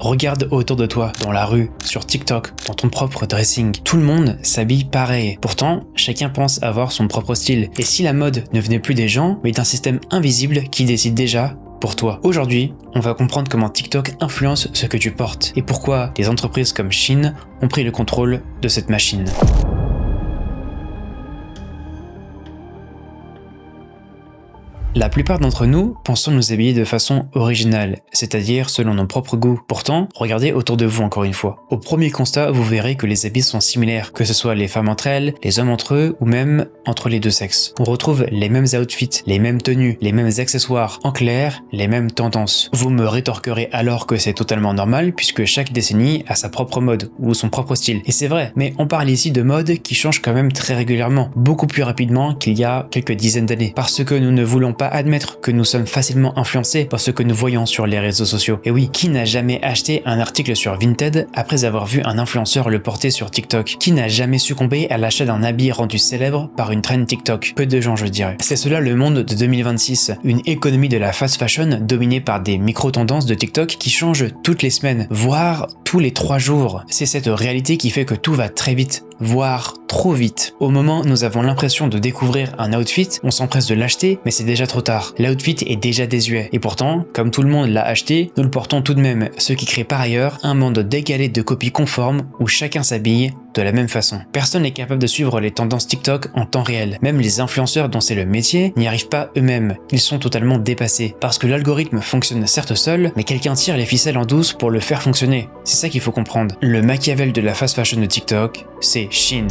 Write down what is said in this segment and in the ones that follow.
Regarde autour de toi, dans la rue, sur TikTok, dans ton propre dressing. Tout le monde s'habille pareil. Pourtant, chacun pense avoir son propre style. Et si la mode ne venait plus des gens, mais d'un système invisible qui décide déjà pour toi. Aujourd'hui, on va comprendre comment TikTok influence ce que tu portes et pourquoi des entreprises comme Shein ont pris le contrôle de cette machine. La plupart d'entre nous pensons nous habiller de façon originale, c'est-à-dire selon nos propres goûts. Pourtant, regardez autour de vous encore une fois. Au premier constat, vous verrez que les habits sont similaires, que ce soit les femmes entre elles, les hommes entre eux ou même entre les deux sexes. On retrouve les mêmes outfits, les mêmes tenues, les mêmes accessoires, en clair, les mêmes tendances. Vous me rétorquerez alors que c'est totalement normal puisque chaque décennie a sa propre mode ou son propre style. Et c'est vrai, mais on parle ici de mode qui change quand même très régulièrement, beaucoup plus rapidement qu'il y a quelques dizaines d'années, parce que nous ne voulons pas admettre que nous sommes facilement influencés par ce que nous voyons sur les réseaux sociaux. Et oui, qui n'a jamais acheté un article sur Vinted après avoir vu un influenceur le porter sur TikTok? Qui n'a jamais succombé à l'achat d'un habit rendu célèbre par une trend TikTok? Peu de gens, je dirais. C'est cela le monde de 2026, une économie de la fast fashion dominée par des micro-tendances de TikTok qui changent toutes les semaines, voire tous les 3 jours. C'est cette réalité qui fait que tout va très vite, voire trop vite. Au moment où nous avons l'impression de découvrir un outfit, on s'empresse de l'acheter, mais c'est déjà trop tard. L'outfit est déjà désuet. Et pourtant, comme tout le monde l'a acheté, nous le portons tout de même, ce qui crée par ailleurs un monde d'égalés de copies conformes où chacun s'habille de la même façon. Personne n'est capable de suivre les tendances TikTok en temps réel. Même les influenceurs dont c'est le métier n'y arrivent pas eux-mêmes. Ils sont totalement dépassés. Parce que l'algorithme fonctionne certes seul, mais quelqu'un tire les ficelles en douce pour le faire fonctionner. C'est ça qu'il faut comprendre. Le Machiavel de la fast fashion de TikTok, c'est Shein.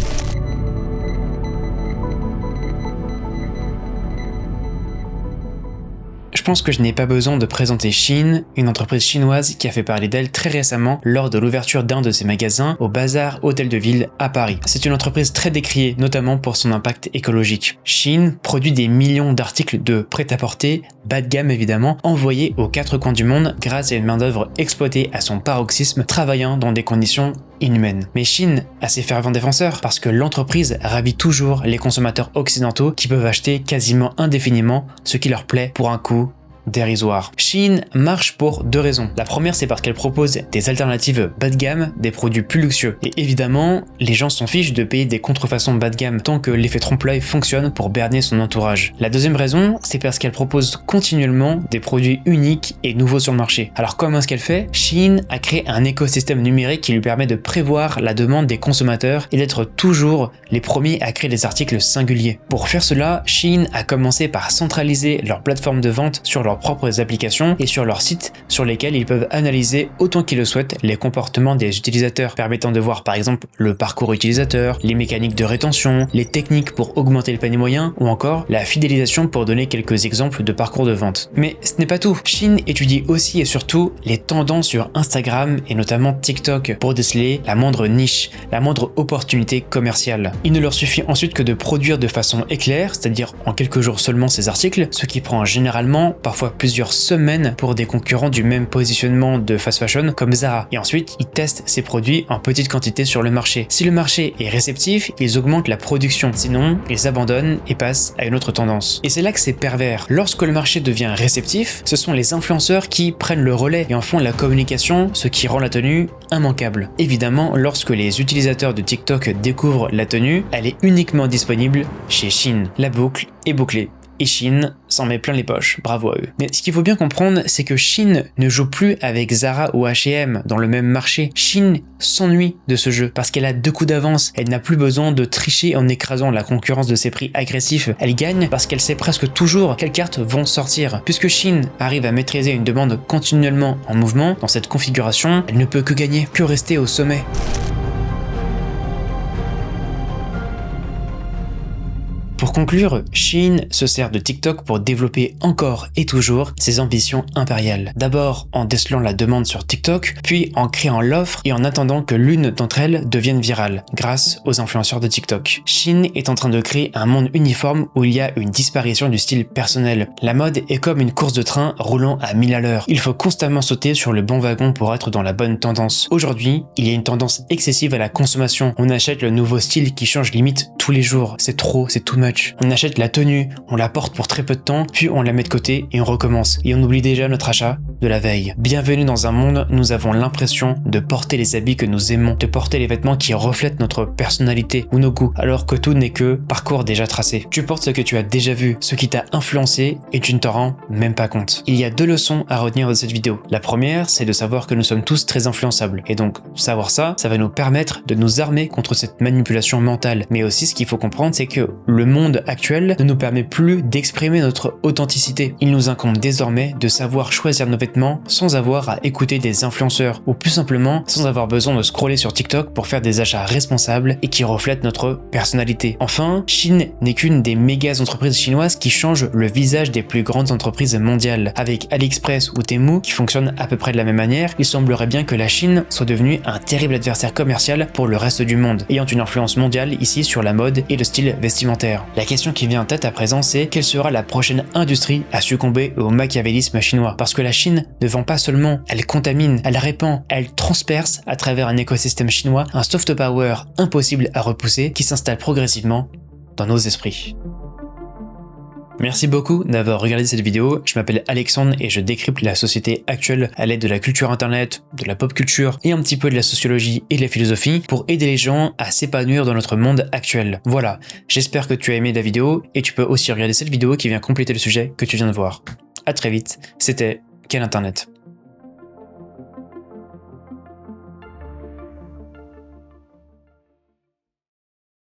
Je pense que je n'ai pas besoin de présenter Shein, une entreprise chinoise qui a fait parler d'elle très récemment lors de l'ouverture d'un de ses magasins au Bazar Hôtel de Ville à Paris. C'est une entreprise très décriée, notamment pour son impact écologique. Shein produit des millions d'articles de prêt-à-porter, bas de gamme évidemment, envoyés aux 4 coins du monde grâce à une main-d'œuvre exploitée à son paroxysme, travaillant dans des conditions inhumaine. Mais Shein a ses fervents défenseurs parce que l'entreprise ravit toujours les consommateurs occidentaux qui peuvent acheter quasiment indéfiniment ce qui leur plaît pour un coût dérisoire. Shein marche pour 2 raisons. La première, c'est parce qu'elle propose des alternatives bas de gamme, des produits plus luxueux. Et évidemment, les gens s'en fichent de payer des contrefaçons bas de gamme tant que l'effet trompe-l'œil fonctionne pour berner son entourage. La deuxième raison, c'est parce qu'elle propose continuellement des produits uniques et nouveaux sur le marché. Alors comment est-ce qu'elle fait? Shein a créé un écosystème numérique qui lui permet de prévoir la demande des consommateurs et d'être toujours les premiers à créer des articles singuliers. Pour faire cela, Shein a commencé par centraliser leur plateforme de vente sur leur propres applications et sur leurs sites sur lesquels ils peuvent analyser autant qu'ils le souhaitent les comportements des utilisateurs, permettant de voir par exemple le parcours utilisateur, les mécaniques de rétention, les techniques pour augmenter le panier moyen ou encore la fidélisation pour donner quelques exemples de parcours de vente. Mais ce n'est pas tout. Shein étudie aussi et surtout les tendances sur Instagram et notamment TikTok pour déceler la moindre niche, la moindre opportunité commerciale. Il ne leur suffit ensuite que de produire de façon éclair, c'est-à-dire en quelques jours seulement ces articles, ce qui prend généralement parfois plusieurs semaines pour des concurrents du même positionnement de fast fashion comme Zara. Et ensuite, ils testent ces produits en petite quantité sur le marché. Si le marché est réceptif, ils augmentent la production. Sinon, ils abandonnent et passent à une autre tendance. Et c'est là que c'est pervers. Lorsque le marché devient réceptif, ce sont les influenceurs qui prennent le relais et en font la communication, ce qui rend la tenue immanquable. Évidemment, lorsque les utilisateurs de TikTok découvrent la tenue, elle est uniquement disponible chez Shein. La boucle est bouclée. Et Shein s'en met plein les poches, bravo à eux. Mais ce qu'il faut bien comprendre, c'est que Shein ne joue plus avec Zara ou H&M dans le même marché. Shein s'ennuie de ce jeu parce qu'elle a 2 coups d'avance. Elle n'a plus besoin de tricher en écrasant la concurrence de ses prix agressifs. Elle gagne parce qu'elle sait presque toujours quelles cartes vont sortir. Puisque Shein arrive à maîtriser une demande continuellement en mouvement, dans cette configuration, elle ne peut que gagner, que rester au sommet. Pour conclure, Shein se sert de TikTok pour développer encore et toujours ses ambitions impériales. D'abord en décelant la demande sur TikTok, puis en créant l'offre et en attendant que l'une d'entre elles devienne virale, grâce aux influenceurs de TikTok. Shein est en train de créer un monde uniforme où il y a une disparition du style personnel. La mode est comme une course de train roulant à 1000 à l'heure. Il faut constamment sauter sur le bon wagon pour être dans la bonne tendance. Aujourd'hui, il y a une tendance excessive à la consommation. On achète le nouveau style qui change limite tous les jours. C'est trop, c'est too much. scratch. On achète la tenue, on la porte pour très peu de temps, puis on la met de côté et on recommence. Et on oublie déjà notre achat de la veille. Bienvenue dans un monde où nous avons l'impression de porter les habits que nous aimons, de porter les vêtements qui reflètent notre personnalité ou nos goûts, alors que tout n'est que parcours déjà tracé. Tu portes ce que tu as déjà vu, ce qui t'a influencé et tu ne t'en rends même pas compte. Il y a 2 leçons à retenir de cette vidéo. La première, c'est de savoir que nous sommes tous très influençables. Et donc, savoir ça va nous permettre de nous armer contre cette manipulation mentale. Mais aussi, ce qu'il faut comprendre, c'est que le monde actuel ne nous permet plus d'exprimer notre authenticité. Il nous incombe désormais de savoir choisir nos vêtements sans avoir à écouter des influenceurs ou plus simplement sans avoir besoin de scroller sur TikTok pour faire des achats responsables et qui reflètent notre personnalité. Enfin, Shein n'est qu'une des méga entreprises chinoises qui changent le visage des plus grandes entreprises mondiales. Avec AliExpress ou Temu qui fonctionnent à peu près de la même manière, il semblerait bien que la Chine soit devenue un terrible adversaire commercial pour le reste du monde, ayant une influence mondiale ici sur la mode et le style vestimentaire. La question qui vient en tête à présent, c'est quelle sera la prochaine industrie à succomber au machiavélisme chinois? Parce que la Chine ne vend pas seulement, elle contamine, elle répand, elle transperce à travers un écosystème chinois un soft power impossible à repousser qui s'installe progressivement dans nos esprits. Merci beaucoup d'avoir regardé cette vidéo. Je m'appelle Alexandre et je décrypte la société actuelle à l'aide de la culture internet, de la pop culture et un petit peu de la sociologie et de la philosophie pour aider les gens à s'épanouir dans notre monde actuel. Voilà, j'espère que tu as aimé la vidéo et tu peux aussi regarder cette vidéo qui vient compléter le sujet que tu viens de voir. À très vite, c'était Quel Internet ?